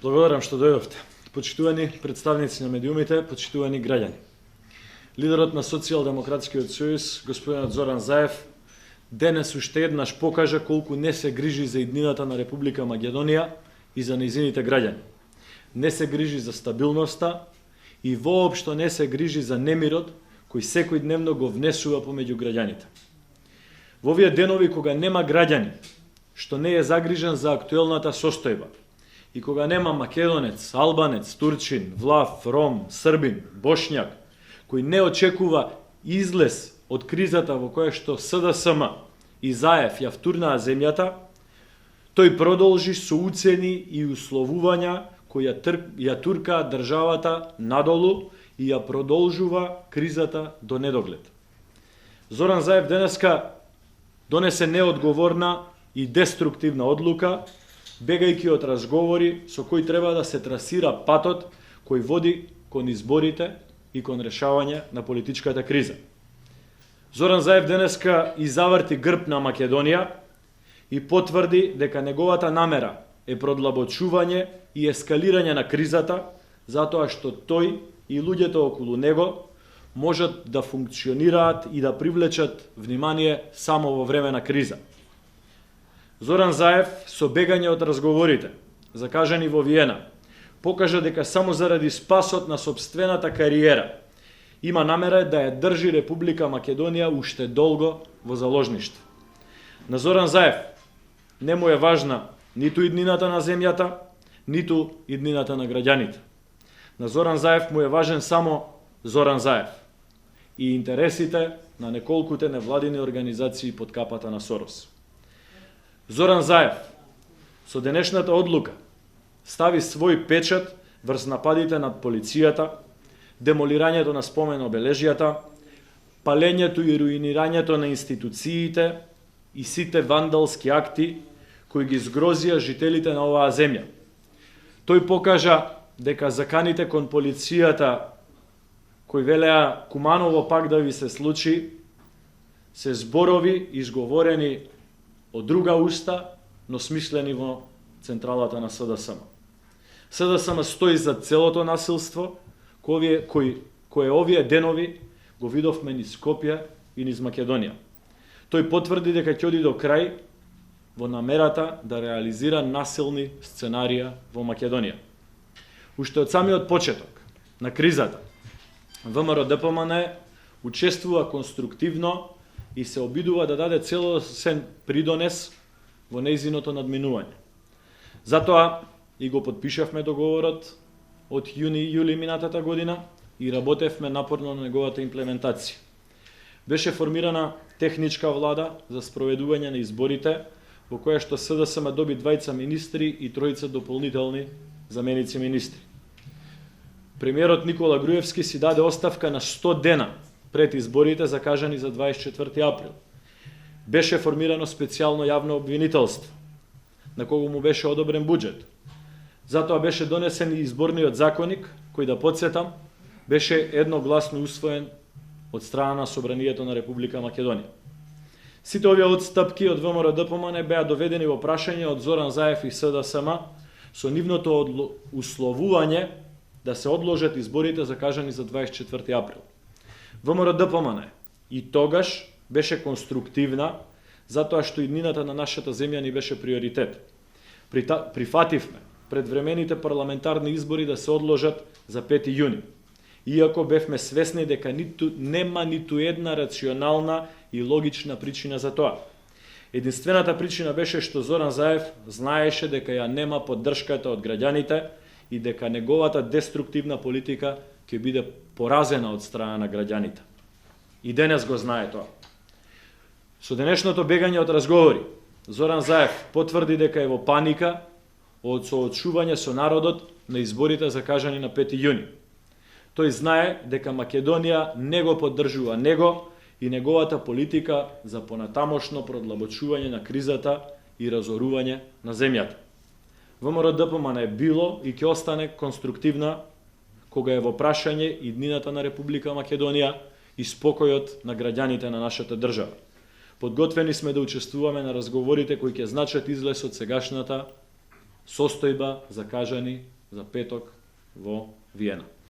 Благодарам што дојдовте. Почитувани представници на медиумите, почитувани граѓани. Лидерот на Социјалдемократскиот сојуз, господинот Зоран Заев, денес уште еднаш покажа колку не се грижи за иднината на Република Македонија и за нејзините граѓани. Не се грижи за стабилноста и воопшто не се грижи за немирот кој секојдневно го внесува помеѓу граѓаните. Во овие денови кога нема граѓани што не е загрижен за актуелната состојба и кога нема македонец, албанец, турчин, влав, ром, србин, бошњак кој не очекува излез од кризата во која што СДСМ и Заев ја втурнаа земјата, тој продолжи со уцени и условувања кои ја туркаа државата надолу и ја продолжува кризата до недоглед. Зоран Заев денеска донесе неодговорна и деструктивна одлука, бегајќи од разговори со кои треба да се трасира патот кој води кон изборите и кон решавање на политичката криза. Зоран Заев денеска изаврти грб на Македонија и потврди дека неговата намера е продлабочување и ескалирање на кризата, затоа што тој и луѓето околу него можат да функционираат и да привлечат внимание само во време на криза. Зоран Заев, со бегање од разговорите, закажани во Виена, покажа дека само заради спасот на сопствената кариера има намера да ја држи Република Македонија уште долго во заложништво. На Зоран Заев не му е важна ниту иднината на земјата, ниту иднината на граѓаните. На Зоран Заев му е важен само Зоран Заев и интересите на неколкуте невладини организации под капата на Сорос. Зоран Заев со денешната одлука стави свој печат врз нападите над полицијата, демолирањето на спомен обележјата, палењето и руинирањето на институциите и сите вандалски акти кои ги згрозија жителите на оваа земја. Тој покажа дека заканите кон полицијата кои велеа Куманово пак да ви се случи, се зборови изговорени од друга уста, но смислени во централата на СДСМ. СДСМ стои за целото насилство, кое овие денови го видовме низ Скопје и низ Македонија. Тој потврди дека ќе оди до крај во намерата да реализира насилни сценарија во Македонија. Уште од самиот почеток на кризата, ВМРО-ДПМН учествува конструктивно и се обидува да даде целосен придонес во нејзиното надминување. Затоа и го подпишавме договорот од јуни-јули минатата година и работевме напорно на неговата имплементација. Беше формирана техничка влада за спроведување на изборите, во која што СДСМ доби 2 министри и 3 дополнителни заменици министри. Премиерот Никола Груевски си даде оставка на 100 дена пред изборите закажани за 24 април. Беше формирано специјално јавно обвинителство, на кого му беше одобрен буџет. Затоа беше донесен и изборниот законник, кој да потсетам, беше едногласно усвоен од страна на Собранието на Република Македонија. Сите овие отстапки од ВМРО-ДПМН беа доведени во прашање од Зоран Заев и СДСМ со нивното условување да се одложат изборите закажани за 24 април. ВМРО-ДПМН и тогаш беше конструктивна, затоа што иднината на нашата земја ни беше приоритет. Прифативме предвремените парламентарни избори да се одложат за 5 јуни, иако бевме свесни дека нема ниту една рационална и логична причина за тоа. Единствената причина беше што Зоран Заев знаеше дека ја нема поддршката од граѓаните и дека неговата деструктивна политика ќе биде поразена од страна на граѓаните. И денес го знае тоа. Со денешното бегање од разговори, Зоран Заев потврди дека е во паника од соочување со народот на изборите закажани на 5 јуни. Тој знае дека Македонија не го поддржува него и неговата политика за понатамошно продлабочување на кризата и разорување на земјата. ВМРО-ДПМН е било и ќе остане конструктивна кога е во прашање иднината на Република Македонија и спокојот на граѓаните на нашата држава. Подготвени сме да учествуваме на разговорите кои ќе значат излез од сегашната состојба закажани за петок во Виена.